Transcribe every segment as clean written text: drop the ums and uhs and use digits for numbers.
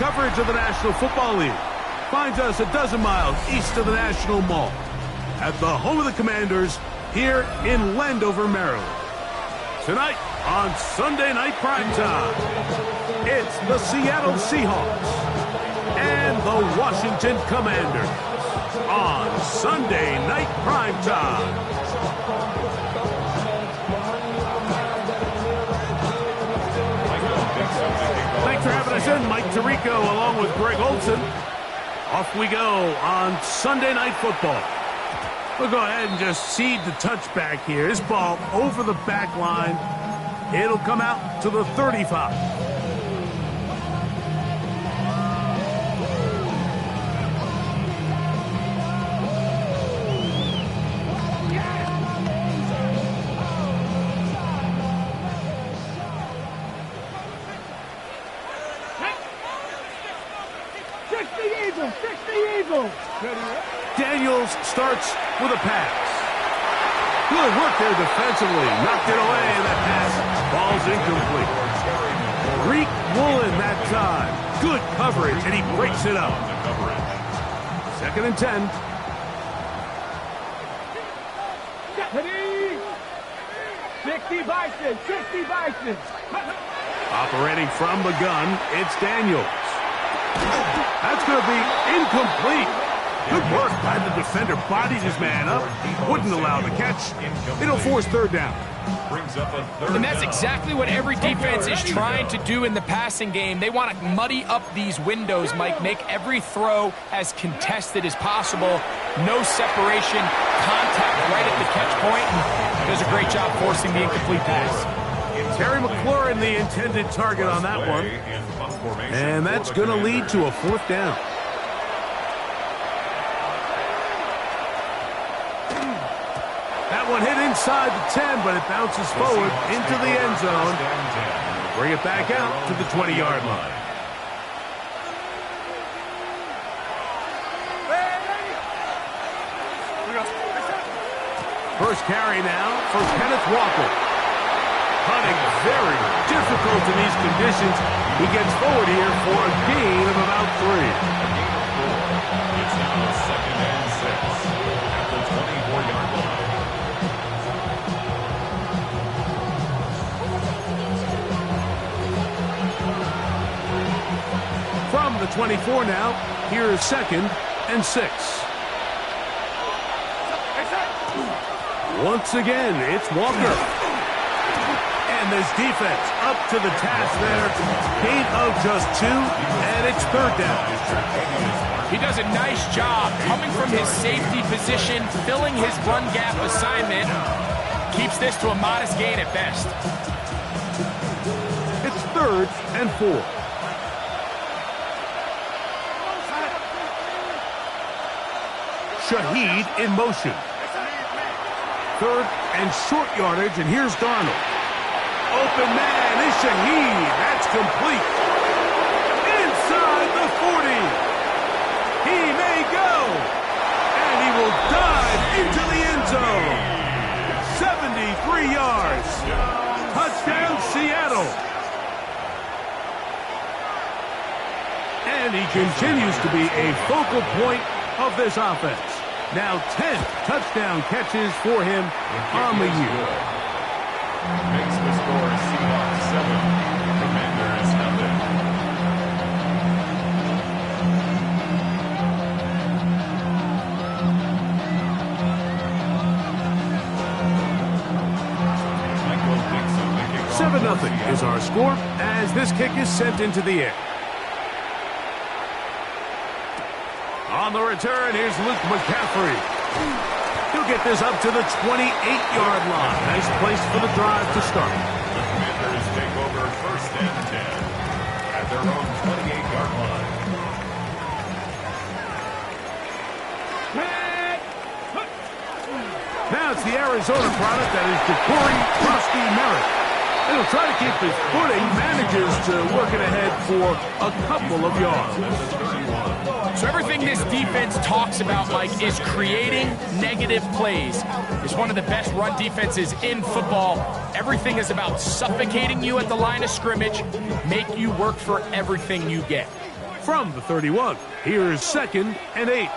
coverage of the National Football League finds us a dozen miles east of the National Mall at the home of the Commanders here in Landover, Maryland. Tonight on Sunday Night Primetime, it's the Seattle Seahawks and the Washington Commanders on Sunday Night Primetime. Thanks for having us in, Mike Tirico, along with Greg Olson. Off we go on Sunday Night Football. We'll go ahead and just seed the touchback here. This ball over the back line. It'll come out to the 35. Daniels starts with a pass. Good work there defensively. Knocked it away, and that pass falls incomplete. Greek Woolen that time. Good coverage, and he breaks it up. 2nd and 10. 60 Bison. Operating from the gun, it's Daniels. That's going to be incomplete. Good work by the defender. Bodied his man up. Wouldn't allow the catch. It'll force 3rd down. And that's exactly what every defense is trying to do in the passing game. They want to muddy up these windows, Mike. Make every throw as contested as possible. No separation. Contact right at the catch point. And does a great job forcing the incomplete pass. Terry McLaurin, the intended target on that one. And that's going to lead to a 4th down. That one hit inside the 10, but it bounces forward into the end zone. Bring it back out to the 20-yard line. First carry now for Kenneth Walker. Hunting very difficult in these conditions. He gets forward here for a gain of about 3. It's now 2nd and 6 at the 24-yard line. From the 24 now, here is 2nd and 6. Once again, it's Walker. And this defense up to the task there. Gain of just 2, and it's 3rd down. He does a nice job coming from his safety position, filling his run gap assignment. Keeps this to a modest gain at best. It's 3rd and 4. Shaheed in motion. 3rd and short yardage, and here's Darnold. Open man is Shaheed. That's complete. Inside the 40. He may go. And he will dive into the end zone. 73 yards. Touchdown, Seattle. And he continues to be a focal point of this offense. Now 10 touchdown catches for him on the year. Makes the score Seahawks 7, Commanders nothing. Michael Dixon, the kickoff. 7-0 is our score as this kick is sent into the air. On the return, here's Luke McCaffrey. He'll get this up to the 28-yard line. Nice place for the drive to start. The Commanders take over 1st and 10 at their own 28-yard line. Now it's the Arizona product that is Ja'Cory Trusty Merritt. He'll try to keep his footing, manages to work it ahead for a couple of yards. So everything this defense talks about, Mike, is creating negative plays. It's one of the best run defenses in football. Everything is about suffocating you at the line of scrimmage, make you work for everything you get. from the 31. Here's 2nd and 8.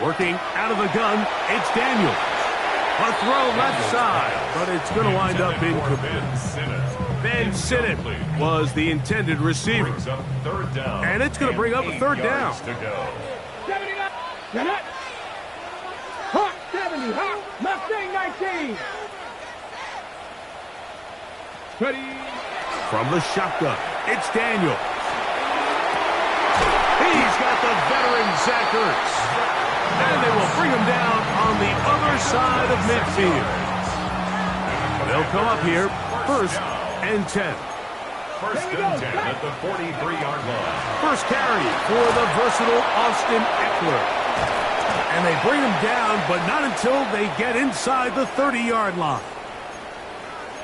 Working out of the gun, it's Daniel. A throw left side, but it's going to wind up incomplete. Ben Sinnott was the intended receiver. And it's going to bring up a 3rd down. 70, Mustang 19. Ready. From the shotgun, it's Daniel. He's got the veteran Zach Ertz. And they will bring him down on the other side of midfield. They'll come up here, 1st and 10. 1st and 10 at the 43-yard line. First carry for the versatile Austin Eckler. And they bring him down, but not until they get inside the 30-yard line.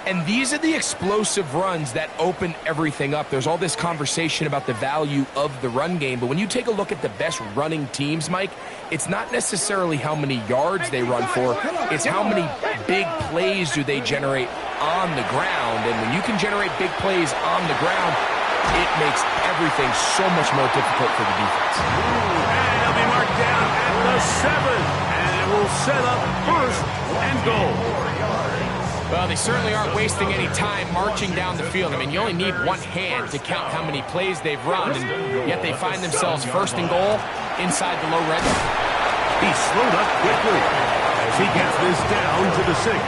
And these are the explosive runs that open everything up. There's all this conversation about the value of the run game, but when you take a look at the best running teams, Mike, it's not necessarily how many yards they run for, it's how many big plays do they generate on the ground. And when you can generate big plays on the ground, it makes everything so much more difficult for the defense. And he'll be marked down at the 7, and it will set up 1st and goal. Well, they certainly aren't wasting any time marching down the field. I mean, you only need one hand to count how many plays they've run, and yet they find themselves 1st and goal inside the low red zone. He slowed up quickly as he gets this down to the 6.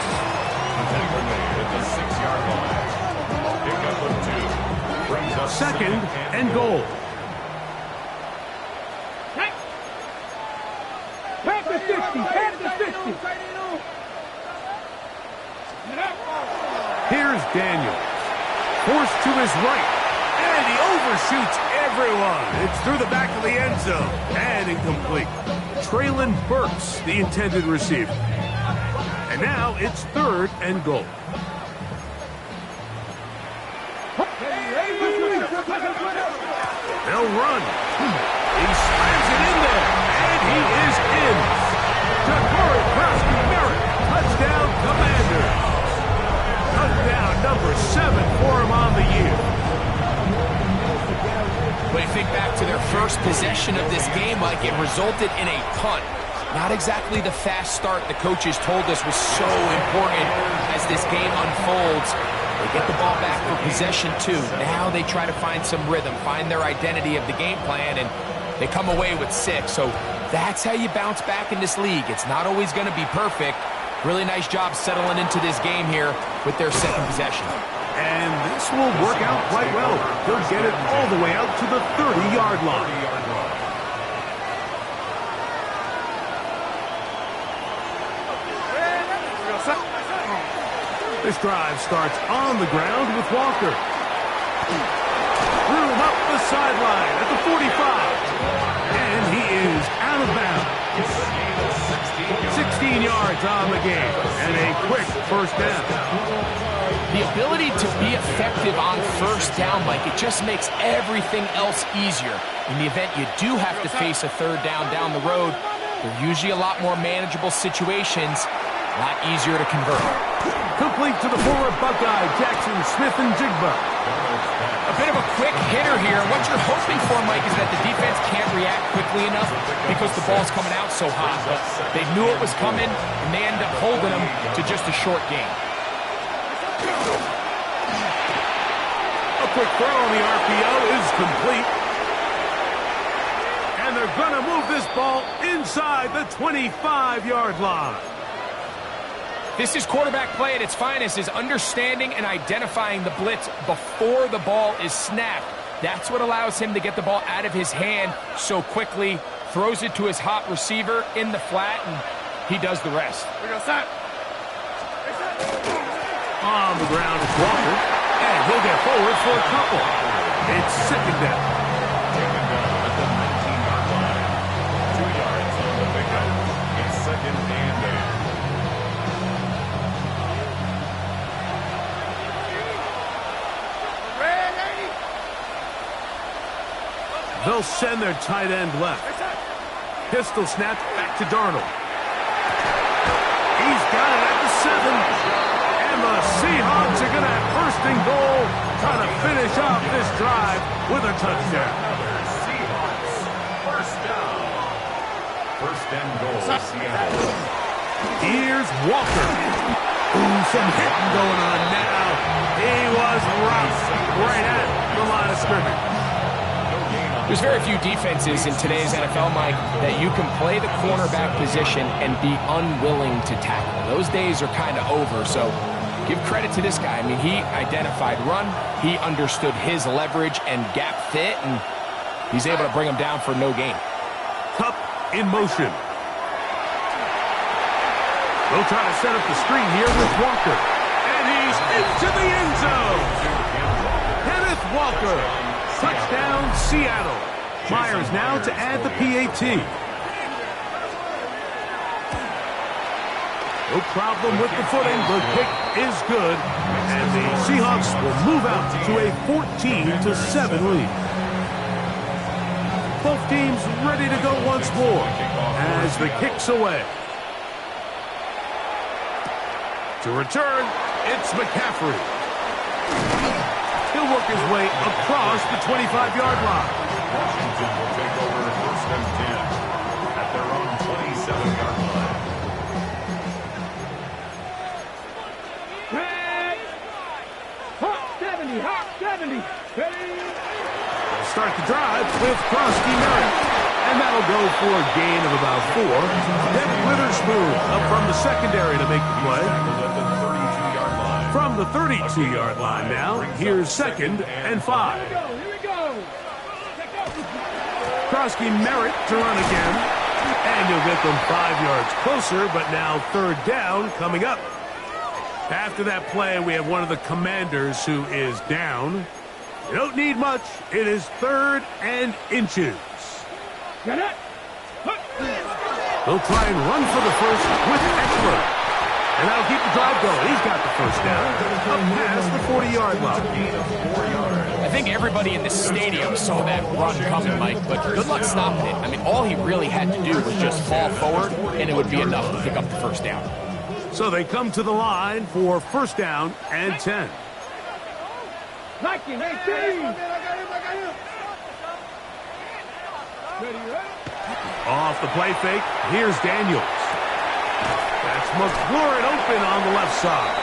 At the 6-yard line. Pickup of 2. Brings up 2nd and goal. Pass the 60. Pass the 60. Here's Daniel. Forced to his right. And he overshoots everyone. It's through the back of the end zone. And incomplete. Traylon Burks, the intended receiver. And now it's 3rd and goal. They'll run. He slams it in there. And he is in. Ja'Cory Merritt. Touchdown, Commanders. Touchdown number 7 for him on the year. When you think back to their first possession of this game, Mike, it resulted in a punt. Not exactly the fast start the coaches told us was so important as this game unfolds. They get the ball back for possession 2. Now they try to find some rhythm, find their identity of the game plan, and they come away with 6. So that's how you bounce back in this league. It's not always going to be perfect. Really nice job settling into this game here with their 2nd possession. And this will work out quite well. They'll get it all the way out to the 30-yard line. This drive starts on the ground with Walker. Threw him up the sideline at the 45. And he is out of bounds. 16 yards on the game, and a quick 1st down. The ability to be effective on 1st down, Mike, it just makes everything else easier. In the event you do have to face a 3rd down the road, they're usually a lot more manageable situations, a lot easier to convert. Complete to the forward Buckeye, Jackson Smith-Njigba. A bit of a quick hitter here. What you're hoping for, Mike, is that the defense can't react quickly enough because the ball's coming out so hot. But they knew it was coming, and they end up holding them to just a short gain. A quick throw on the RPO is complete. And they're going to move this ball inside the 25-yard line. This is quarterback play at its finest, is understanding and identifying the blitz before the ball is snapped. That's what allows him to get the ball out of his hand so quickly, throws it to his hot receiver in the flat, and he does the rest. On the ground is Walker, and he'll get forward for a couple. It's 2nd down. Taken down at the 19-yard line. 2 yards on the pickup. It's 2nd and 8. They'll send their tight end left. Pistol snap back to Darnold. He's got it at the 7. And the Seahawks are going to have 1st and goal, trying to finish finish off this drive with a touchdown. Seahawks. First down. First and goal, Seattle. Here's Walker. Ooh, some hitting going on now. He was rough right at the line of scrimmage. There's very few defenses in today's NFL, Mike, that you can play the cornerback position and be unwilling to tackle. Those days are kind of over, so give credit to this guy. I mean, he identified run, he understood his leverage and gap fit, and he's able to bring him down for no gain. Cup in motion. They'll try to set up the screen here with Walker. And he's into the end zone. Kenneth Walker. Touchdown, Seattle. Myers now to add the PAT. No problem with the footing. The kick is good. And the Seahawks will move out to a 14-7 lead. Both teams ready to go once more as the kick's away. To return, it's McCaffrey. He'll work his way across the 25-yard line. Washington will take over first and 10 at their own 27-yard line. Hot 70, hot 70. Ready? They'll start the drive with Krosky Merritt. And that'll go for a gain of about 4. Then Witherspoon up from the secondary to make the play. From the 32-yard line now, here's 2nd and 5. Here we go. Krosky Merritt to run again. And he'll get them 5 yards closer, but now 3rd down coming up. After that play, we have one of the Commanders who is down. You don't need much. It is 3rd and inches. Got it. They'll try and run for the first with Eckler. And that'll keep the drive going. He's got the first down. Up past the 40-yard line. I think everybody in the stadium saw that run coming, Mike, but good luck stopping it. I mean, all he really had to do was just fall forward, and it would be enough to pick up the first down. So they come to the line for first down and 10. 19, 18. Off the play fake, here's Daniels. That's McLaurin open on the left side.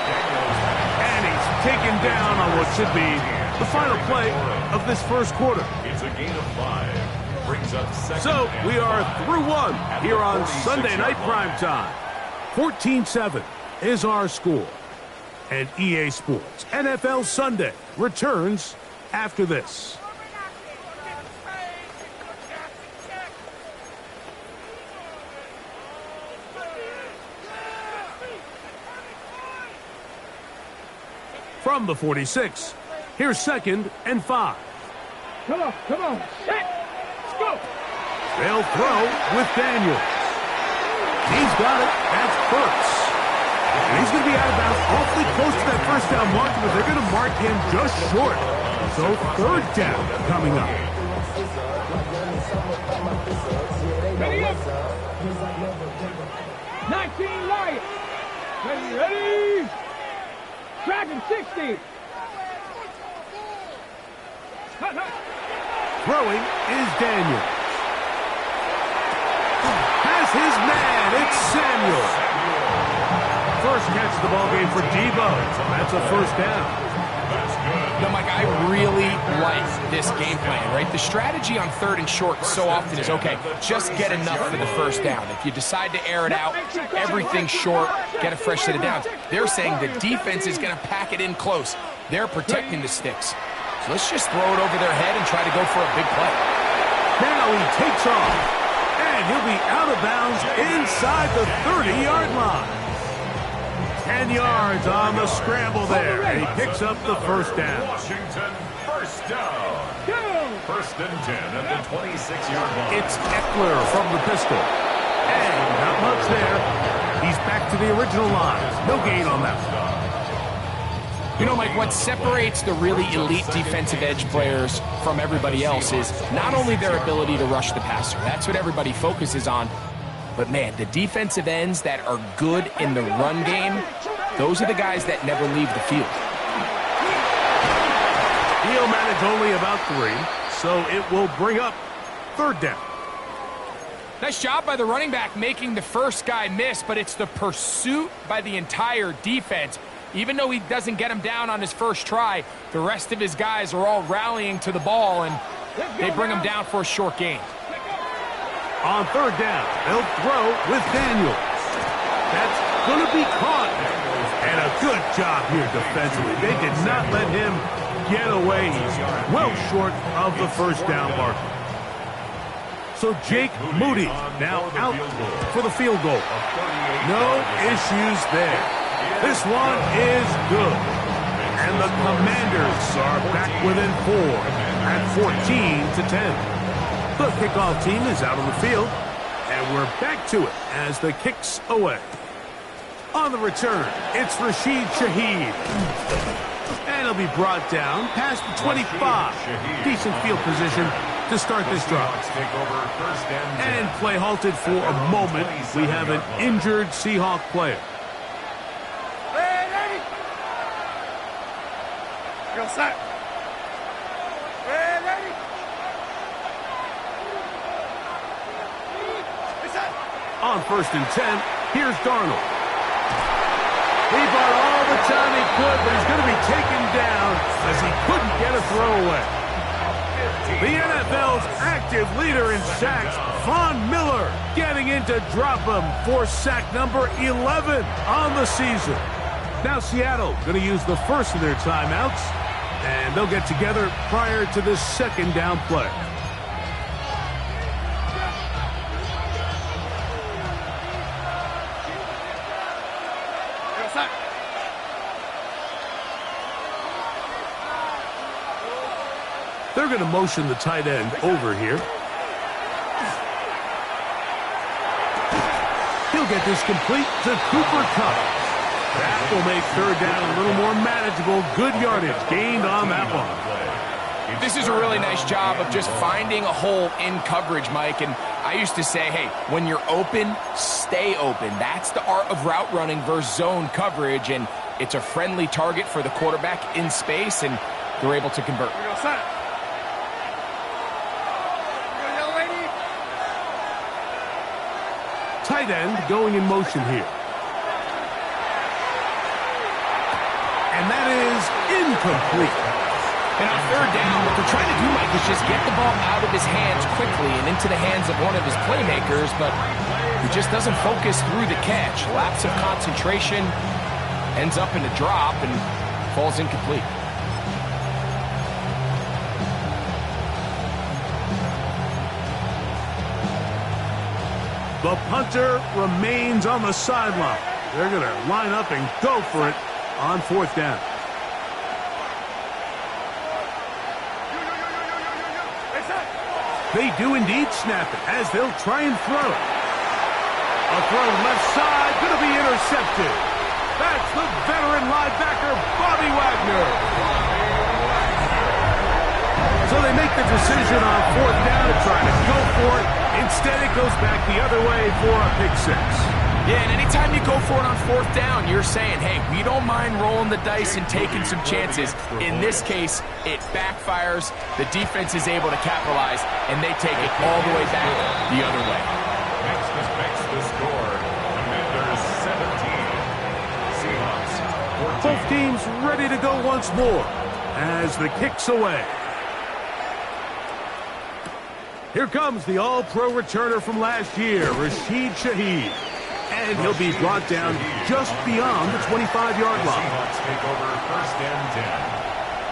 And he's taken down on what should be the final play of this first quarter. It's a gain of 5. Brings up second. So we are through 1 here on Sunday Night Primetime. 14-7 is our score. And EA Sports NFL Sunday returns after this. From the 46, here's 2nd and 5. Come on. Set. Let's go. They'll throw with Daniels. He's got it. That's Burks. And he's going to be out of bounds awfully close to that first down marker, but they're going to mark him just short. So 3rd down coming up. Ready up. 19 Lions. Ready. Dragon 60. Throwing is Daniels. Has his man. It's Samuel. First catch of the ball game for Debo. That's a first down. No, Mike, I really like this game plan, right? The strategy on 3rd and short so often is, okay, just get enough for the first down. If you decide to air it out, everything short, get a fresh set of downs. They're saying the defense is going to pack it in close. They're protecting the sticks. So let's just throw it over their head and try to go for a big play. Now he takes off, and he'll be out of bounds inside the 30-yard line. 10 yards on the scramble there, and he picks up the first down. Washington, first down. First and 10 at the 26-yard line. It's Eckler from the pistol. And not much there. He's back to the original line. No gain on that. You know, Mike, what separates the really elite defensive edge players from everybody else is not only their ability to rush the passer. That's what everybody focuses on. But, man, the defensive ends that are good in the run game, those are the guys that never leave the field. He'll They'll manage only about 3, so it will bring up 3rd down. Nice job by the running back making the first guy miss, but it's the pursuit by the entire defense. Even though he doesn't get him down on his first try, the rest of his guys are all rallying to the ball, and they bring him down for a short gain. On 3rd down, they'll throw with Daniels. That's going to be caught. And a good job here defensively. They did not let him get away. He's well short of the first down marker. So Jake Moody now out for the field goal. No issues there. This one is good. And the Commanders are back within 4 at 14-10. The kickoff team is out on the field, and we're back to it as the kick's away. On the return, it's Rashid Shaheed. And he'll be brought down past the 25. Decent field position to start this drive. And play halted for a moment. We have an injured Seahawk player. Go set. On 1st and 10, here's Darnold. He bought all the time he could, but he's going to be taken down as he couldn't get a throwaway. The NFL's active leader in sacks, Von Miller, getting in to drop him for sack number 11 on the season. Now Seattle going to use the first of their timeouts, and they'll get together prior to the 2nd down play. They're going to motion the tight end over here. He'll get this complete to Cooper Kupp. That will make 3rd down a little more manageable. Good yardage gained on that one. This is a really nice job of just finding a hole in coverage, Mike. And I used to say, hey, when you're open, stay open. That's the art of route running versus zone coverage. And it's a friendly target for the quarterback in space, and they're able to convert. Tight end going in motion here. And that is incomplete. And on 3rd down, what they're trying to do, Mike, is just get the ball out of his hands quickly and into the hands of one of his playmakers, but he just doesn't focus through the catch. Lapse of concentration, ends up in a drop, and falls incomplete. The punter remains on the sideline. They're going to line up and go for it on 4th down. They do indeed snap it as they'll try and throw it. A throw left side, going to be intercepted. That's the veteran linebacker, Bobby Wagner. So they make the decision on 4th down to try to go for it. Instead, it goes back the other way for a pick 6. Yeah, and anytime you go for it on 4th down, you're saying, hey, we don't mind rolling the dice and taking some chances. In this case, it backfires. The defense is able to capitalize, and they take it all the way back the other way. Next the score. Commanders 17. Seahawks 14. Both teams ready to go once more as the kick's away. Here comes the all-pro returner from last year, Rashid Shaheed. And he'll be brought down just beyond the 25-yard line. Seahawks take over 1st and 10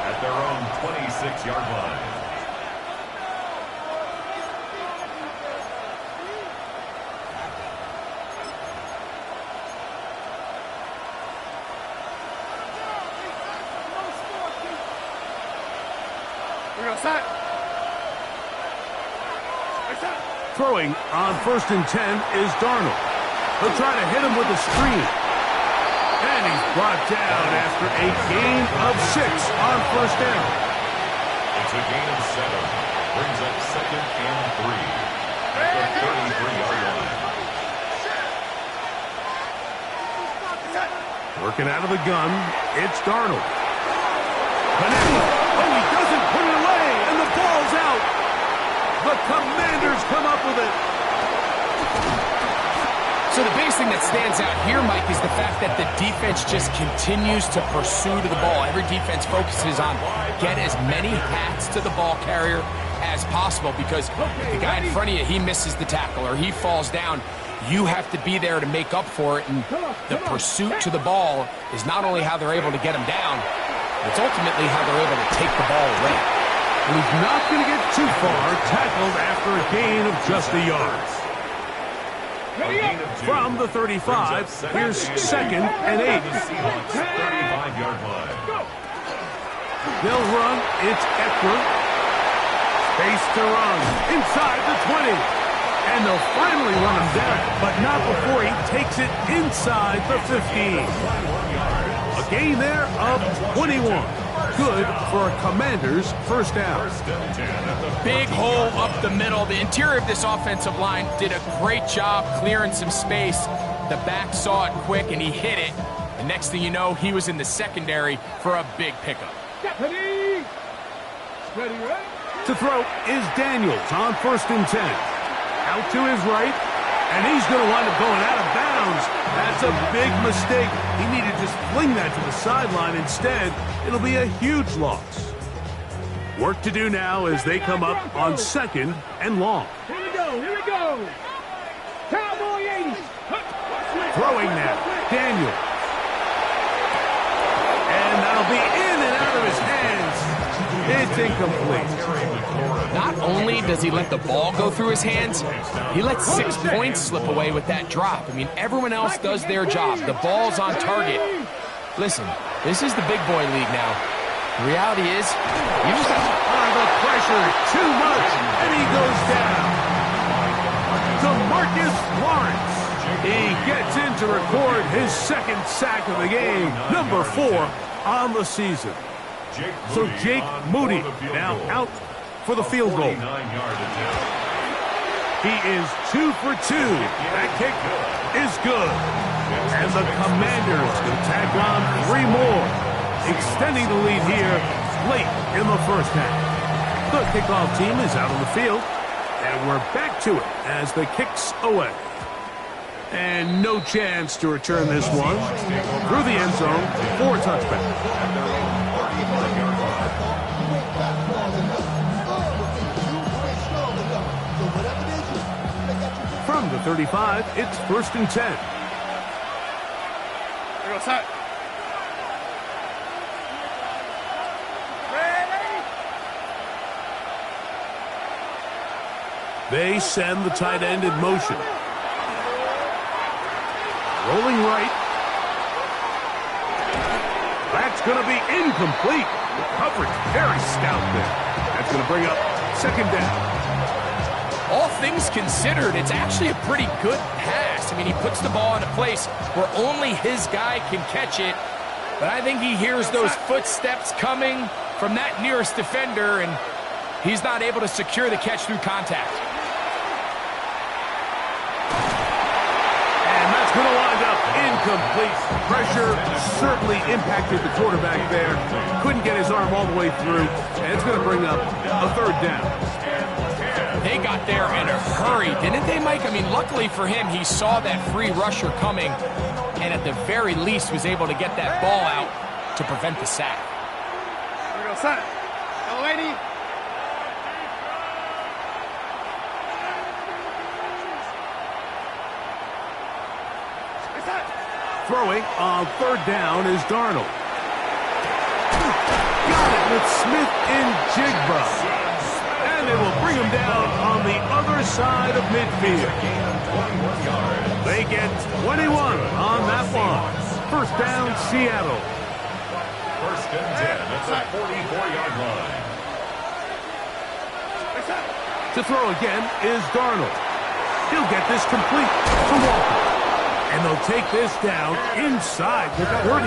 at their own 26-yard line. We're going to set. Throwing on 1st and 10 is Darnold. He'll try to hit him with a screen. And he's brought down after a gain of 6 on 1st down. It's a gain of 7. Brings up 2nd and 3 at the 33-yard line. Working out of the gun, it's Darnold. Oh, he doesn't that stands out here, Mike, is the fact that the defense just continues to pursue to the ball. Every defense focuses on get as many hats to the ball carrier as possible, because if the guy in front of you, he misses the tackle or he falls down, you have to be there to make up for it. And the pursuit to the ball is not only how they're able to get him down, it's ultimately how they're able to take the ball away. And he's not going to get too far, tackled after a gain of just a yard. From the 35, here's 2nd and 8. Seahawks 35-yard line. They'll run. It's Eckler. Space to run. Inside the 20. And they'll finally run him down, but not before he takes it inside the 15. A gain there of 21. Good for a Commanders first down. Big hole up the middle. The interior of this offensive line did a great job clearing some space. The back saw it quick, and he hit it. And next thing you know, he was in the secondary for a big pickup. Ready? Ready, right? To throw is Daniels on 1st and 10. Out to his right, and he's going to wind up going out of bounds. That's a big mistake. He needed to just fling that to the sideline. Instead, it'll be a huge loss. Work to do now as they come up on 2nd and long. Here we go, here we go. Cowboy 80s. Throwing now, Daniels. And that'll be in and out of his hands. It's incomplete. Not only does he let the ball go through his hands, he lets 6 points slip away with that drop. I mean, everyone else does their job. The ball's on target. Listen, this is the big boy league now. The reality is, you just have to... The pressure, too much, and he goes down. DeMarcus Lawrence. He gets in to record his 2nd sack of the game, number 4 on the season. So Jake Moody now out for the field goal. He is 2 for 2. That kick is good. And the Commanders can tack on 3 more, extending the lead here late in the first half. The kickoff team is out on the field, and we're back to it as the kick's away. And no chance to return this one through the end zone for a touchback. From the 35, it's 1st and 10. Here goes that. They send the tight end in motion. Rolling right. That's going to be incomplete. Coverage very stout there. That's going to bring up 2nd down. All things considered, it's actually a pretty good pass. I mean, he puts the ball in a place where only his guy can catch it. But I think he hears those footsteps coming from that nearest defender, and he's not able to secure the catch through contact. And that's going to wind up incomplete. Pressure certainly impacted the quarterback there. Couldn't get his arm all the way through, and it's going to bring up a 3rd down. They got there in a hurry, didn't they, Mike? I mean, luckily for him, he saw that free rusher coming, and at the very least was able to get that ball out to prevent the sack. Here we go, set. Hello, 80. Throwing on 3rd down is Darnold. Got it with Smith and Jigba. And they will bring him down on the other side of midfield. They get 21 on that one. 1st down, Seattle. 1st and 10 at the 44-yard line. To throw again is Darnold. He'll get this complete to Walker. And they'll take this down inside the 35.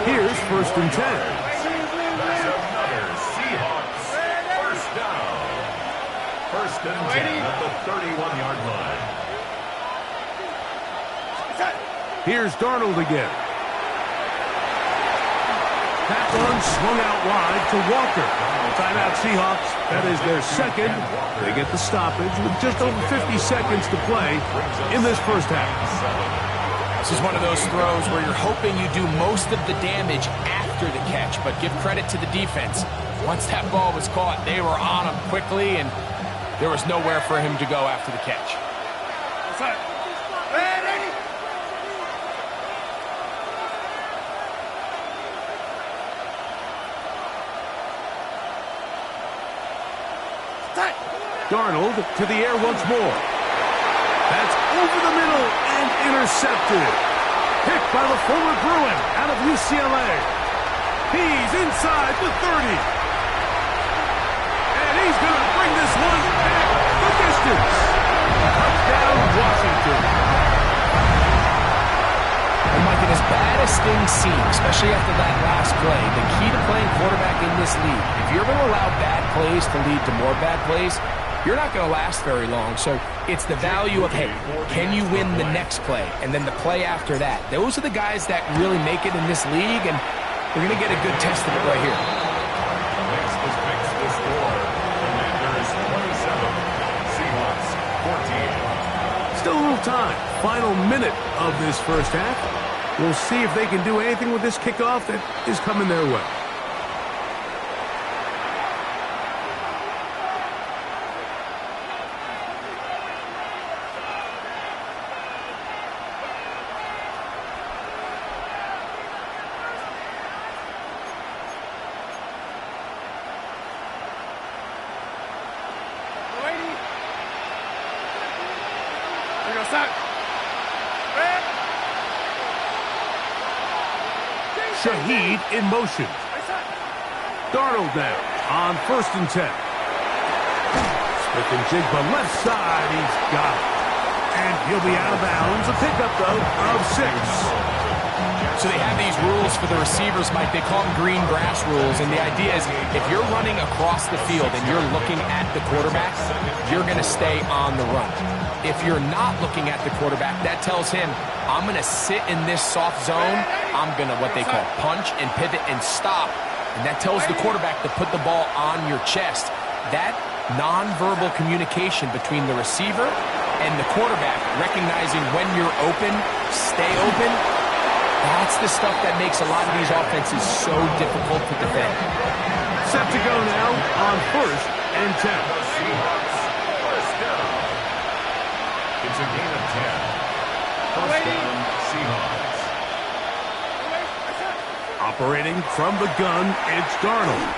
Here's 1st and 10. That's another Seahawks first down. 1st and 10 at the 31-yard line. Here's Darnold again. That one swung out wide to Walker. Timeout Seahawks. That is their second. They get the stoppage with just over 50 seconds to play in this first half. This is one of those throws where you're hoping you do most of the damage after the catch, but give credit to the defense. Once that ball was caught, they were on him quickly, and there was nowhere for him to go after the catch. Darnold to the air once more. That's over the middle and intercepted. Picked by the former Bruin out of UCLA. He's inside the 30. And he's going to bring this one back the distance. Touchdown, Washington. And Mike, as bad as things seem, especially after that last play, the key to playing quarterback in this league, if you're going to allow bad plays to lead to more bad plays, you're not going to last very long. So it's the value of, hey, can you win the next play? And then the play after that. Those are the guys that really make it in this league, and we're going to get a good test of it right here. Next is fixed the score. Commanders 27, Seahawks 14. Still a little time. Final minute of this first half. We'll see if they can do anything with this kickoff that is coming their way. Shaheed in motion. Darnold now on 1st and 10. Smith and Jigba left side. He's got it. And he'll be out of bounds. A pickup, though, of 6. So they have these rules for the receivers, Mike. They call them green grass rules. And the idea is if you're running across the field and you're looking at the quarterback, you're going to stay on the run. If you're not looking at the quarterback, that tells him, I'm going to sit in this soft zone. I'm going to, what they call, punch and pivot and stop. And that tells the quarterback to put the ball on your chest. That nonverbal communication between the receiver and the quarterback, recognizing when you're open, stay open, that's the stuff that makes a lot of these offenses so difficult to defend. Set to go now on 1st and 10. First down. It's a gain of 10. First down, Seahawks. Operating from the gun, it's Darnold.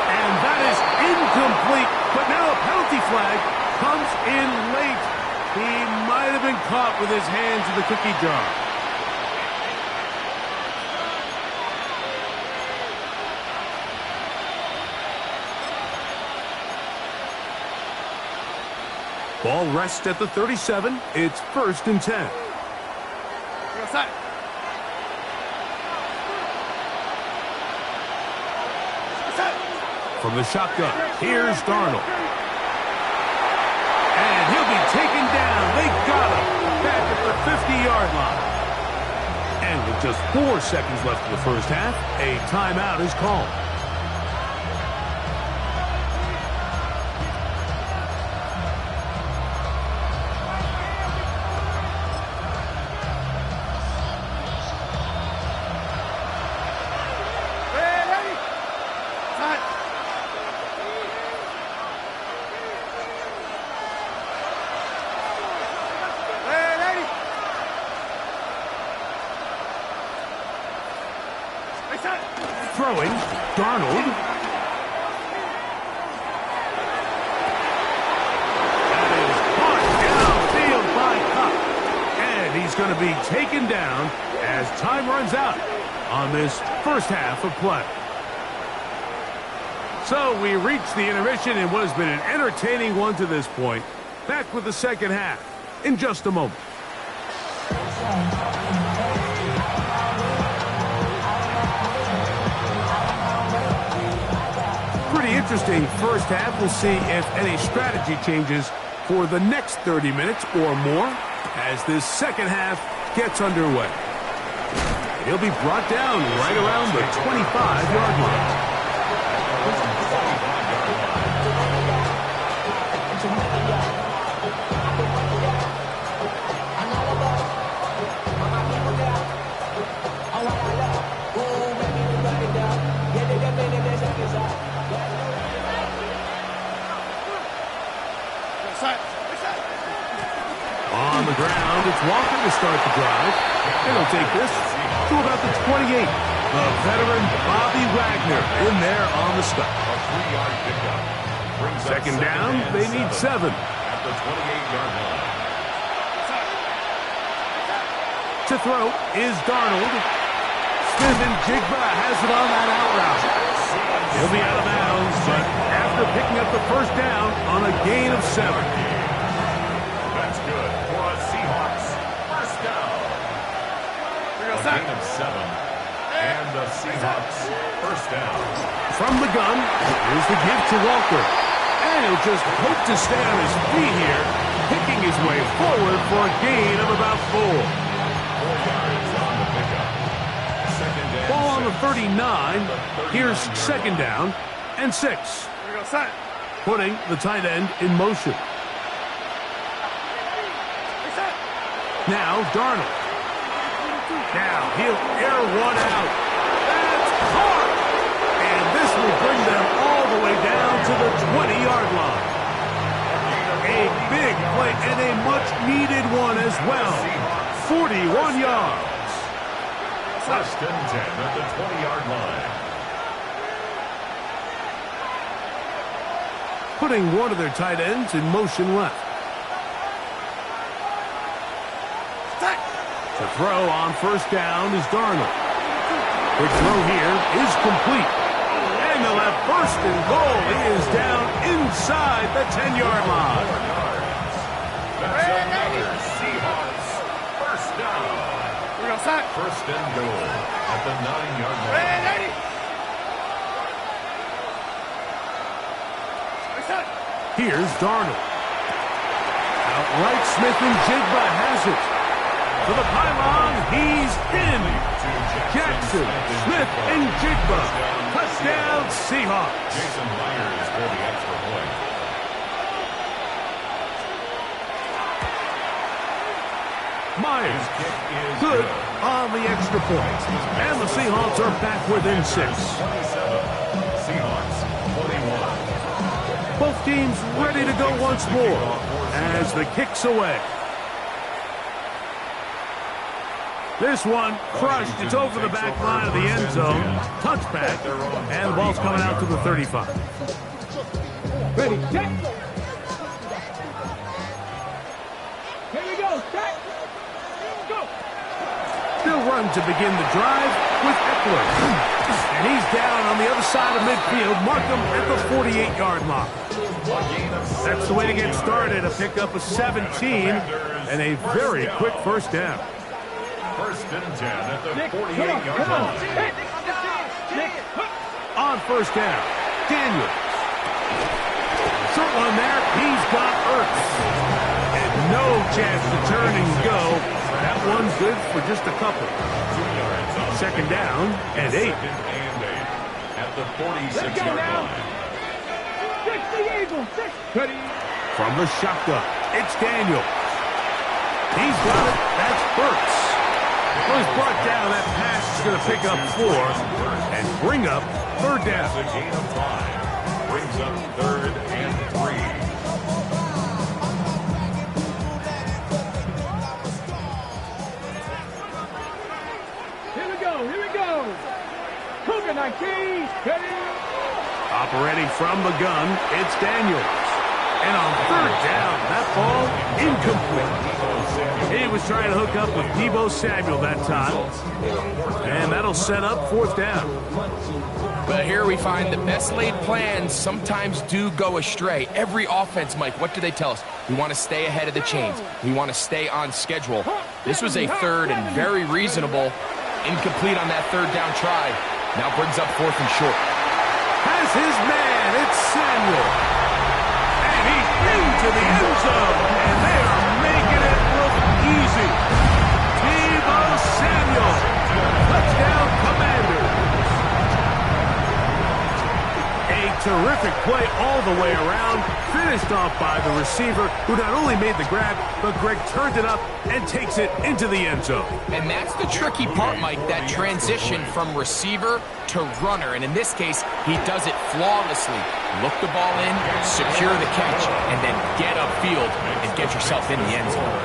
And that is incomplete, but now a penalty flag comes in late. He might have been caught with his hands in the cookie jar. Ball rests at the 37. It's 1st and 10. From the shotgun, here's Darnold. And he'll be taken down. They got him back at the 50-yard line. And with just 4 seconds left in the first half, a timeout is called. Throwing, Darnold. That is caught downfield by Cup. And he's going to be taken down as time runs out on this first half of play. So we reach the intermission in what has been an entertaining one to this point. Back with the second half in just a moment. Interesting first half. We'll see if any strategy changes for the next 30 minutes or more as this second half gets underway. He'll be brought down right around the 25-yard line. On the ground, it's Walker to start the drive. And he'll take this to about the 28. The veteran Bobby Wagner in there on the stop. A 3-yard pickup. Second down, they need 7. At the 28-yard line. To throw is Darnold. Smith and Jigba has it on that out route. He'll be out of bounds, but after picking up the first down on a gain of 7. That's good for a Seahawks first down. A gain of 7. And the Seahawks first down. From the gun, here's the give to Walker. And he'll just hope to stay on his feet here, picking his way forward for a gain of about 4. 4 yards on the pickup. Second down. Ball on the 39. Here's second down and 6. Putting the tight end in motion. Now Darnold. Now he'll air one out. That's caught. And this will bring them all the way down to the 20-yard line. A big play and a much-needed one as well. 41 yards. First and 10 at the 20-yard line. Putting one of their tight ends in motion left. To throw on first down is Darnold. The throw here is complete. And they'll have first and goal. He is down inside the 10-yard line. That's another Seahawks first down. First and goal at the 9-yard line. Here's Darnold. Outright Smith and Jigba has it. To the pylon, he's in. Jackson, Smith, and Jigba. Touchdown, Seahawks. Jason Myers for the extra point. Myers, good on the extra point. And the Seahawks are back within 6. 27. Seahawks 21. Both teams ready to go once more as the kick's away. This one crushed. It's over the back line of the end zone. Touchback. And the ball's coming out to the 35. Ready, set. Here we go, set. Go. They'll run to begin the drive with Eckler. And he's down on the other side of midfield. Mark him at the 48-yard line. That's the way to get started. A pickup of 17 and a very quick first down. First and 10 at the 48-yard line. On first down, Daniels. Short one there. He's got Ertz. And no chance to turn and go. That one's good for just a couple. 2 yards on Second down and 8. Second and 8 at the 46-yard line. Ready. From the shotgun, it's Daniels. He's got it. That's Ertz. Well, he's brought down. That pass is going to pick up 4 and bring up third down. A gain of 5 brings up third and 3. Here we go, here we go. Cougar 19, ready. Operating from the gun, it's Daniels. And on third down, that ball incomplete. He was trying to hook up with Deebo Samuel that time. And that'll set up fourth down. But here we find the best laid plans sometimes do go astray. Every offense, Mike, what do they tell us? We want to stay ahead of the chains. We want to stay on schedule. This was a third and very reasonable. Incomplete on that third down try. Now brings up fourth and short. Has his man, it's Samuel. And he's into the end zone. And they are making it look easy. Deebo Samuel. Touchdown, Commanders. A terrific play all the way around. Finished off by the receiver, who not only made the grab, but Greg turned it up and takes it into the end zone. And that's the tricky part, Mike, that transition from receiver to runner. And in this case, he does it flawlessly. Look the ball in, secure the catch, and then get upfield and get yourself in the end zone.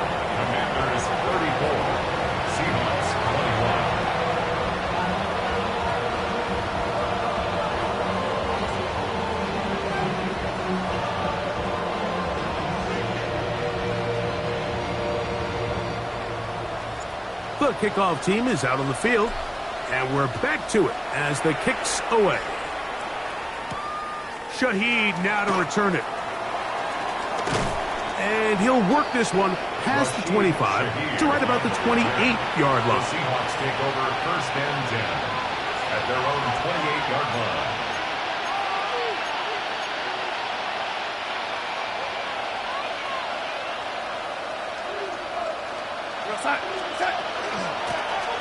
The kickoff team is out on the field, and we're back to it as the kick's away. Shaheed now to return it. And he'll work this one past the 25 to right about the 28-yard line. The Seahawks take over 1st and 10 at their own 28-yard line.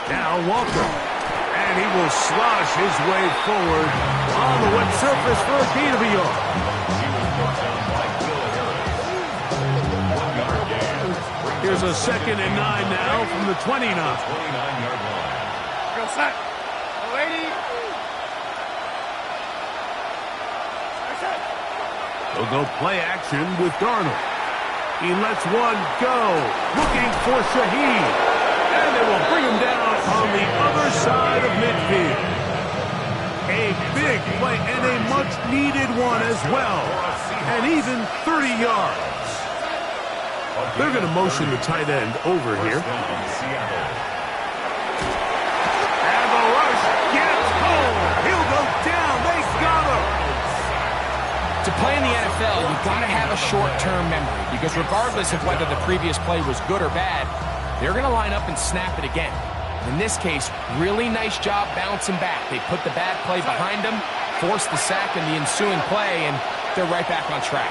Now Walker, and he will slosh his way forward on the wet surface for a gain of a yard. He was brought down by Will Harris. 1-yard gain. Here's a 2nd and 9 now from the 29. 29-yard line. They'll go play action with Darnold. He lets one go, looking for Shaheed. And they will bring him down on the other side of midfield. A big play and a much-needed one as well. And even 30 yards. They're going to motion the tight end over here. And the rush gets home. He'll go down. They got him. To play in the NFL, you've got to have a short-term memory because regardless of whether the previous play was good or bad, they're going to line up and snap it again. In this case, really nice job bouncing back. They put the bad play behind them, forced the sack in the ensuing play, and they're right back on track.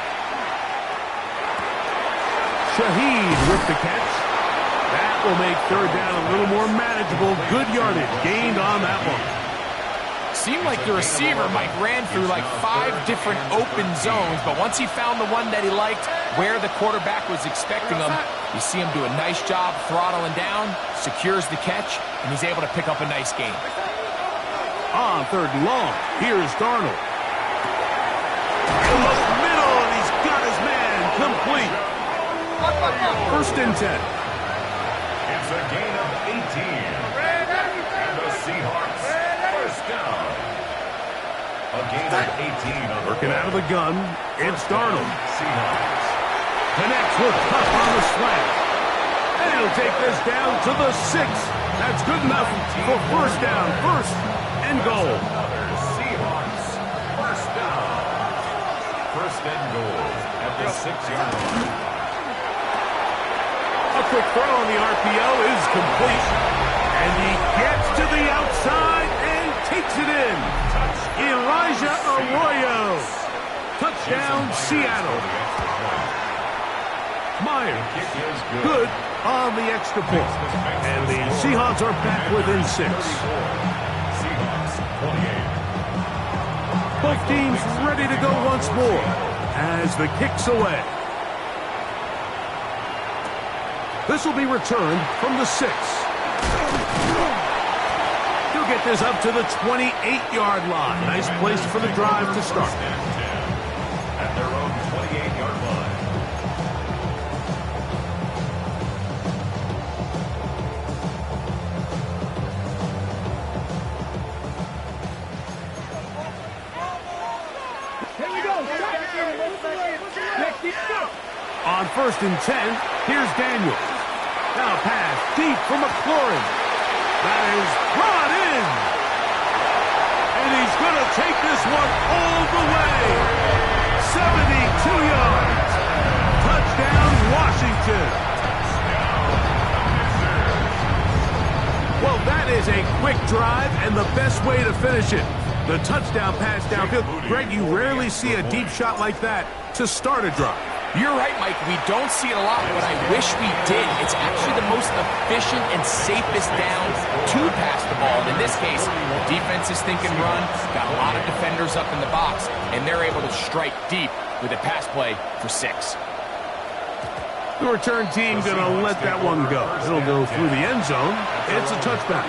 Shaheed with the catch. That will make 3rd down a little more manageable. Good yardage gained on that one. Seemed like the receiver, Mike, ran through like 5 different open zones, but once he found the one that he liked, where the quarterback was expecting him, you see him do a nice job throttling down, secures the catch, and he's able to pick up a nice gain. On 3rd and long, here's Darnold. In the middle, and he's got his man complete. 1st and 10. It's a gain of 18. And the Seahawks, 1st down. A gain of 18. Working out of the gun, it's Darnold. Seahawks. Connects with Cup on the slant. And he'll take this down to the 6. That's good enough for 1st down. 1st and goal. Another Seahawks, 1st down. 1st and goal at the 6-yard line. A quick throw on the RPO is complete. And he gets to the outside and takes it in. Elijah Arroyo. Touchdown, Seattle. Myers, good on the extra point. And the Seahawks are back within 6. Seahawks, 28. Both teams ready to go once more as the kick's away. This will be returned from the 6. He'll get this up to the 28-yard line. Nice place for the drive to start. At their own 28-yard line. Here we go. Next, keep go. On 1st and 10, here's Daniels. Now a pass deep for McLaurin. That is brought in. And he's going to take this one all the way. 72 yards. Touchdown, Washington. Well, that is a quick drive and the best way to finish it. The touchdown pass downfield. Greg, you rarely see a deep shot like that to start a drive. You're right, Mike. We don't see it a lot, but I wish we did. It's actually the most efficient and safest down to pass the ball. And in this case, the defense is thinking run, got a lot of defenders up in the box, and they're able to strike deep with a pass play for 6. The return team going to let that one go. It'll go through the end zone. It's a touchback.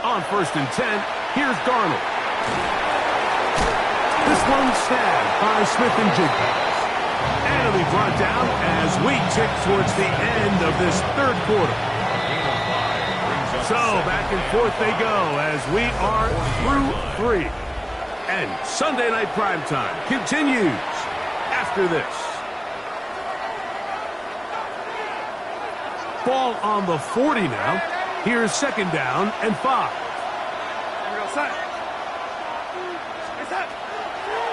On 1st and 10, here's Darnold. This this one snagged by Smith and Jigba. And it'll be brought down as we tick towards the end of this third quarter. So back and forth they go as we are through 3. And Sunday Night Primetime continues after this. Ball on the 40 now. Here's second down and 5.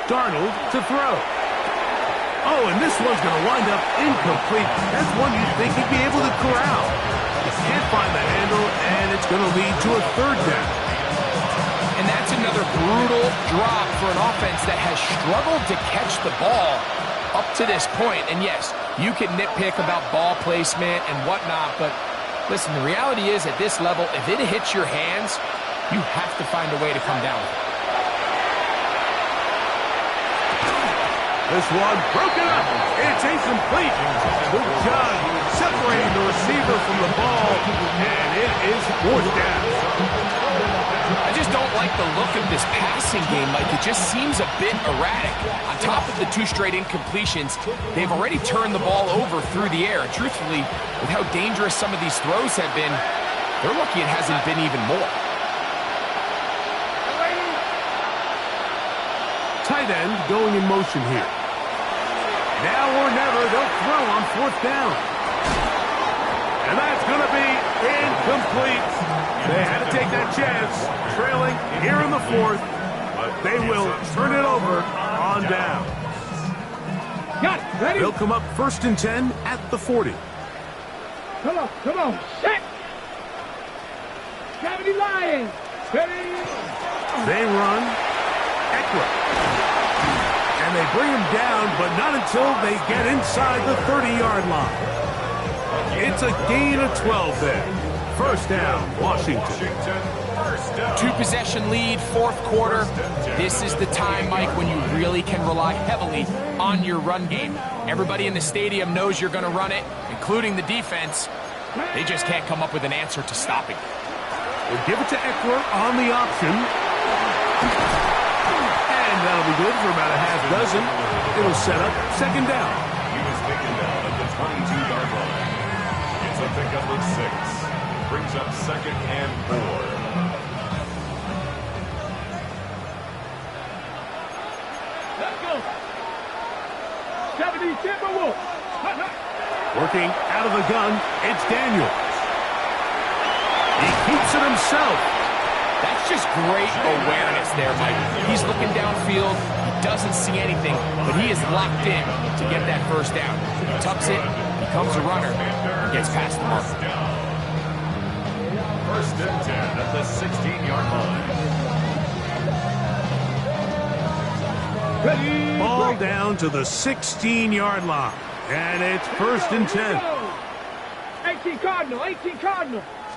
Darnold to throw. Oh, and this one's going to wind up incomplete. That's one you'd think he'd be able to corral. Can't find the handle, and it's going to lead to a third down. And that's another brutal drop for an offense that has struggled to catch the ball up to this point. And yes, you can nitpick about ball placement and whatnot, but listen, the reality is at this level, if it hits your hands, you have to find a way to come down with it. This one broken up. It's incomplete. Good job separating the receiver from the ball, and it is fourth down. I just don't like the look of this passing game, Mike. It just seems a bit erratic. On top of the 2 straight incompletions, they've already turned the ball over through the air. Truthfully, with how dangerous some of these throws have been, they're lucky it hasn't been even more. Tight end going in motion here. Now or never, they'll throw on fourth down. And that's going to be incomplete. They had to take that chance, trailing here in the fourth, but they will turn it over on down. Got it. Ready? They'll come up first and 10 at the 40. Come on. Set. 70 Lions. Ready? They run. Eckler. And they bring him down, but not until they get inside the 30-yard line. It's a gain of 12 there. First down, Washington. 2-possession lead, fourth quarter. This is the time, Mike, when you really can rely heavily on your run game. Everybody in the stadium knows you're going to run it, including the defense. They just can't come up with an answer to stopping. We'll give it to Eckler on the option. And that'll be good for about a half dozen. It'll set up second down. He was taken down at the 22-yard line. It's a pickup of 6. Brings up second and 4. Let's go. 70 Timberwolves. Working out of the gun, it's Daniels. He keeps it himself. That's just great awareness there, Mike. He's looking downfield. He doesn't see anything, but he is locked in to get that first down. He tucks it, becomes a runner, gets past the mark. First and 10 at the 16-yard line. Ball down to the 16-yard line. And it's first and 10. 18 Cardinal.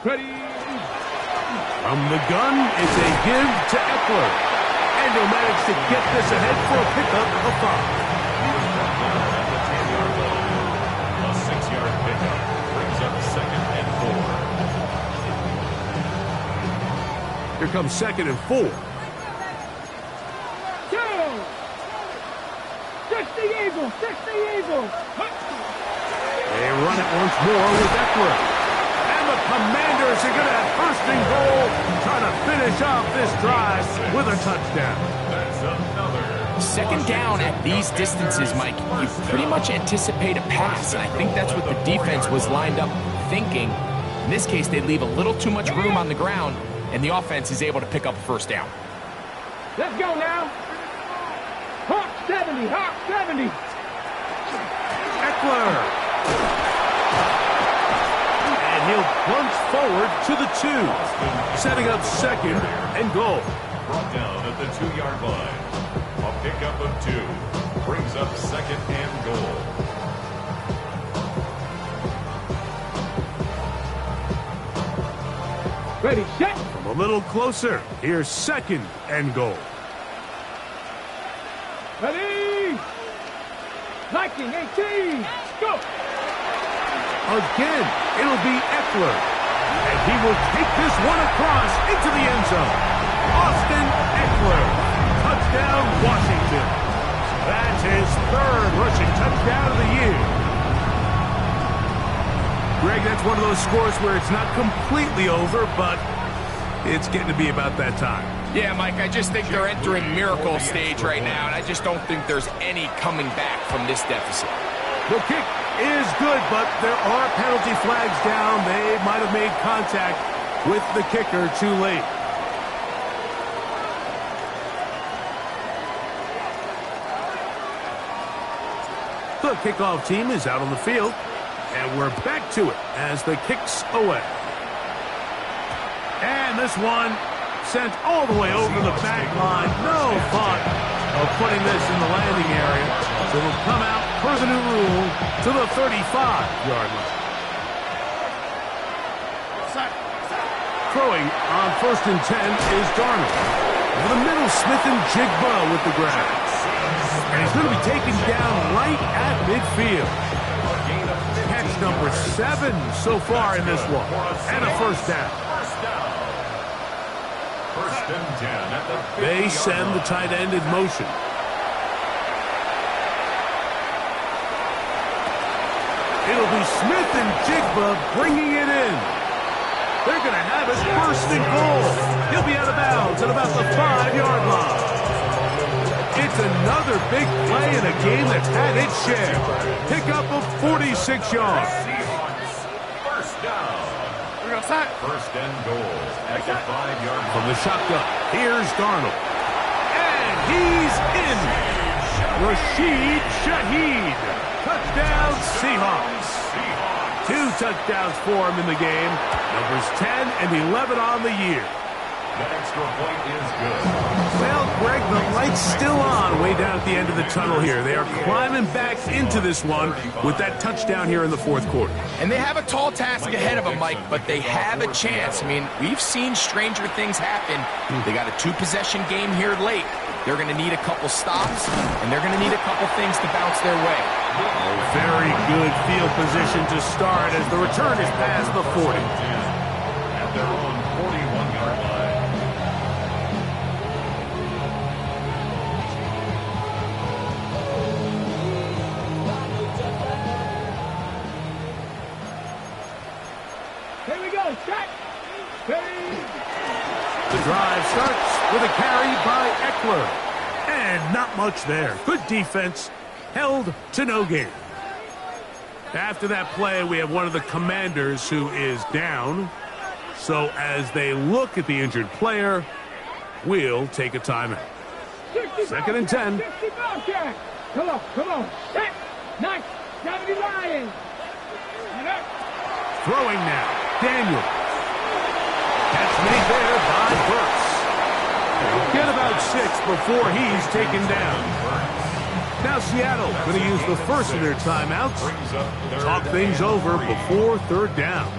Ready? From the gun, it's a give to Eckler. And he'll manage to get this ahead for a pickup of 5. A 6-yard pickup brings up second and 4. Here comes second and 4. 60 Eagles. They run it once more with Eckler. And the Commanders are going to have first and goal, trying to finish off this drive with a touchdown. That's another. Second down at these distances, Mike, you pretty much anticipate a pass, and I think that's what the defense was lined up thinking. In this case, they leave a little too much room on the ground, and the offense is able to pick up a first down. Let's go now. Hawk 70. Eckler. And he'll plunge forward to the 2, setting up second and goal. Brought down at the 2-yard line. A pickup of 2 brings up second and goal. Ready, set. From a little closer, here's second and goal. Ready. Viking 18. Go. Again, it'll be Eckler. And he will take this one across into the end zone. Austin Eckler. Touchdown, Washington. That's his third rushing touchdown of the year. Greg, that's one of those scores where it's not completely over, but it's getting to be about that time. Yeah, Mike, I just think they're entering miracle stage right now, and I just don't think there's any coming back from this deficit. The kick is good, but there are penalty flags down. They might have made contact with the kicker too late. The kickoff team is out on the field, and we're back to it as the kick's away. And this one sent all the way over the back line. No thought of putting this in the landing area. So it'll come out per the new rule to the 35-yard line. Throwing on 1st and 10 is Darnold. Over the middle, Smith and Jigba with the grab. And he's going to be taken down right at midfield. Catch number 7 so far in this one. And a first down. They send the tight end in motion. It'll be Smith and Jigba bringing it in. They're going to have it 1st and goal. He'll be out of bounds at about the 5-yard line. It's another big play in a game that's had its share. Pickup of 46 yards. First down. 1st and goal at the 5-yard line. From the shotgun, here's Darnold. And he's in. Rashid Shaheed. Touchdown, Seahawks. 2 touchdowns for him in the game. Numbers 10 and 11 on the year. That extra point is good. Well, Greg, the light's still on way down at the end of the tunnel here. They are climbing back into this one with that touchdown here in the 4th quarter. And they have a tall task ahead of them, Mike, but they have a chance. I mean, we've seen stranger things happen. They got a 2-possession game here late. They're going to need a couple stops, and they're going to need a couple things to bounce their way. Very good field position to start as the return is past the 40. At their own 41-yard line. Here we go, shot. The drive starts with a carry by Eckler. And not much there. Good defense. Held to no gain. After that play, we have one of the Commanders who is down. So as they look at the injured player, we'll take a timeout. 2nd and 10. Come on. Set. Nice. 70 Lions. Throwing now. Daniel. Catch made there by Burks. Get about 6 before he's taken down. Now Seattle going to use the first of their timeouts. Talk things over before 3rd down.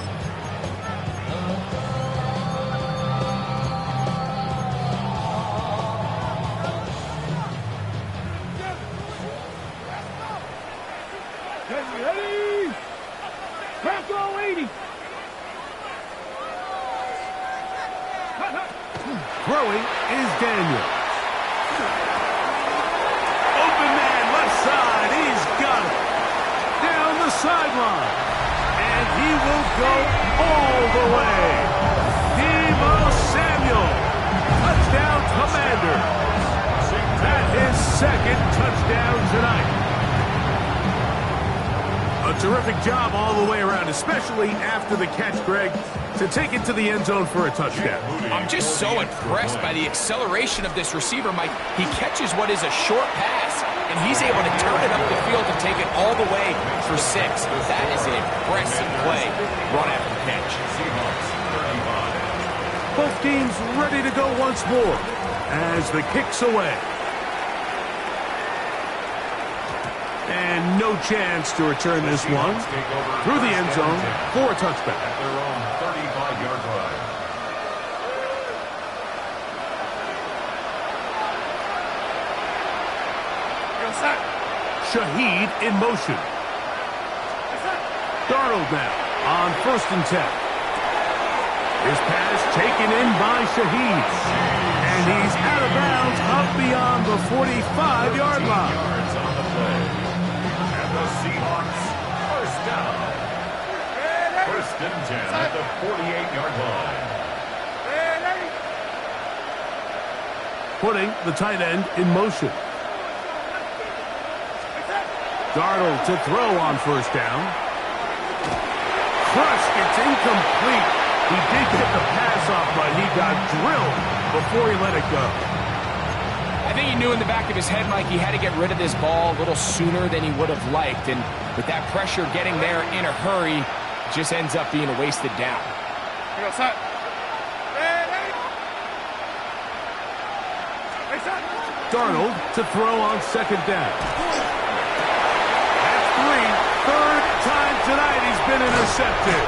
Ready? Tackle 80. Throwing is Daniel. Open man, left side. He's got it. Down the sideline. And he will go all the way. Deebo Samuel. Touchdown, Commander. That is 2nd touchdown tonight. A terrific job all the way around, especially after the catch, Greg, to take it to the end zone for a touchdown. I'm just so impressed by the acceleration of this receiver, Mike. He catches what is a short pass, and he's able to turn it up the field and take it all the way for 6. That is an impressive play run after the catch. Both teams ready to go once more as the kick's away. And no chance to return this one through the end zone for a touchback. At their own 35-yard line. Shaheed in motion. Darnold now on 1st and 10. His pass taken in by Shaheed. And he's out of bounds up beyond the 45-yard line. Yards on the play. And the Seahawks, first down. First and 10 at the 48-yard line. Putting the tight end in motion. Darnold to throw on first down. Crushed, it's incomplete. He did get the pass off, but he got drilled before he let it go. I think he knew in the back of his head, Mike, he had to get rid of this ball a little sooner than he would have liked. And with that pressure getting there in a hurry, it just ends up being a wasted down. Darnold to throw on second down. That's three. Third time tonight he's been intercepted.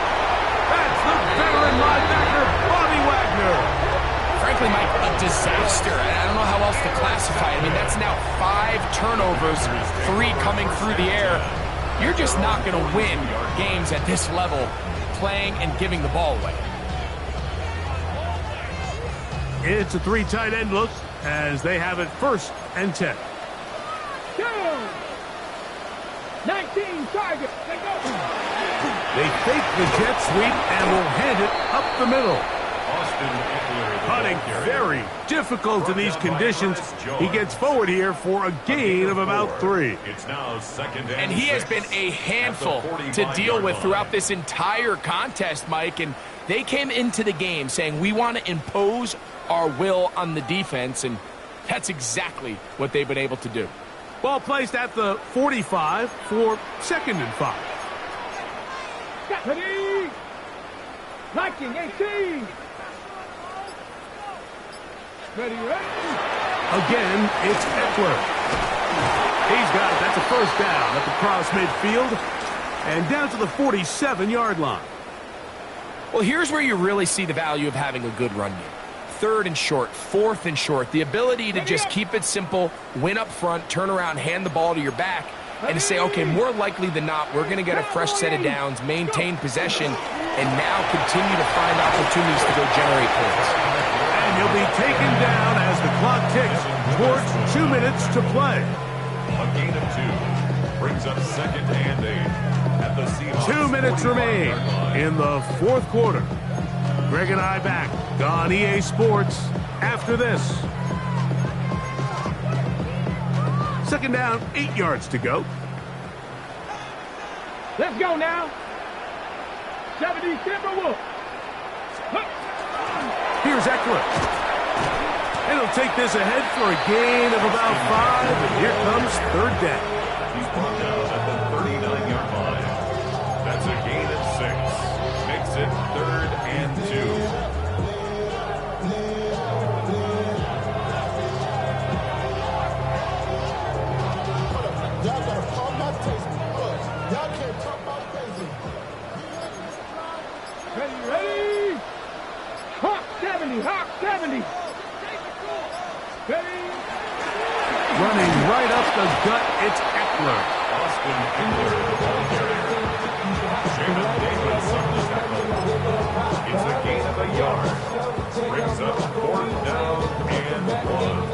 That's the veteran linebacker, Bobby Wagner. Frankly, Mike, a disaster. I don't know how else to classify it. I mean, that's now 5 turnovers, 3 coming through the air. You're just not going to win games at this level playing and giving the ball away. It's a 3 tight end look as they have it first and 10. Go! 19 targets. They go. They fake the jet sweep and will hand it up the middle. Cutting very difficult in these conditions. He gets forward here for a gain of about 3. It's now second and he has been a handful to deal with throughout this entire contest, Mike. And they came into the game saying, we want to impose our will on the defense, and that's exactly what they've been able to do. Ball placed at the 45 for second and 5. Ready? Liking 18. Ready, ready. Again, it's Eckler. He's got it. That's a first down at the cross midfield and down to the 47-yard line. Well, here's where you really see the value of having a good run game. 3rd and short, 4th and short, the ability to just keep it simple, win up front, turn around, hand the ball to your back, and to say, okay, more likely than not, we're going to get a fresh set of downs, maintain possession, and now continue to find opportunities to go generate points. And he'll be taken down as the clock ticks towards 2 minutes to play. A gain of 2 brings up second and 8 at the Seahawks. 2 minutes remain in the 4th quarter. Greg and I back on EA Sports after this. Second down, 8 yards to go. Let's go now. 70 Timberwolves. Here's Eckler. And he'll take this ahead for a gain of about 5. And here comes third down. He's brought down at the 39-yard line. That's a gain of 6. Makes it 3rd and 2. Y'all gotta calm my taste. Y'all can't talk about crazy. Ready, ready. Hawk 70, Hawk 70. Ready. Running right up the gut, it's Eckler. Austin Eckler, the ball carrier. Jamin Davis on the tackle. It's a gain of a yard. Brings up 4th down and 1.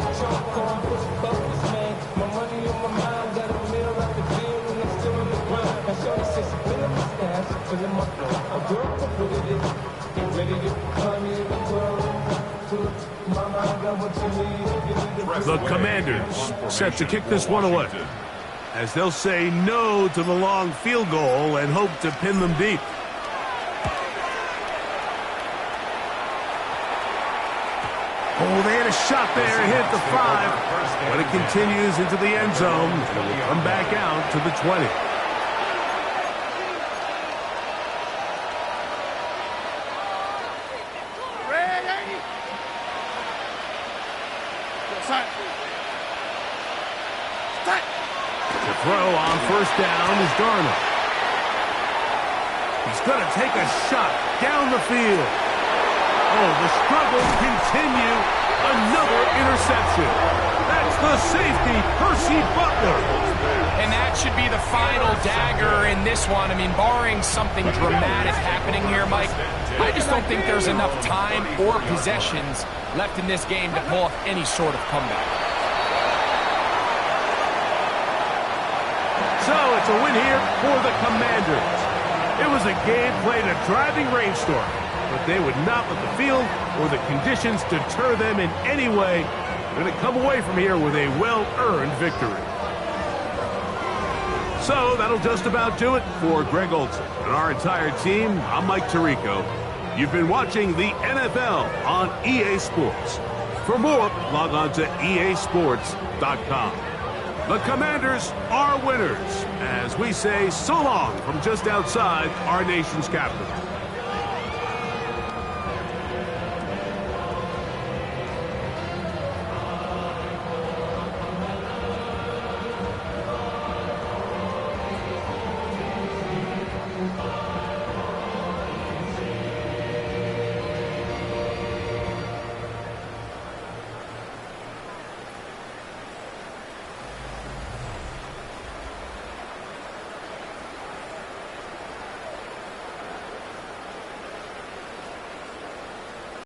The Commanders set to kick this one away, as they'll say no to the long field goal and hope to pin them deep. Oh, they had a shot there, hit the 5, but it continues into the end zone, and it will come back out to the 20. To throw on first down is Darnold. He's going to take a shot down the field. Oh, the struggles continue. Another interception. That's the safety, Percy Butler. And that should be the final dagger in this one. I mean, barring something dramatic happening here, Mike, I just don't think there's enough time or possessions left in this game to pull off any sort of comeback. So it's a win here for the Commanders. It was a game played in a driving rainstorm, but they would not let the field or the conditions deter them in any way. They're going to come away from here with a well-earned victory. So that'll just about do it for Greg Olson and our entire team. I'm Mike Tirico. You've been watching the NFL on EA Sports. For more, log on to easports.com. The Commanders are winners, as we say so long from just outside our nation's capital.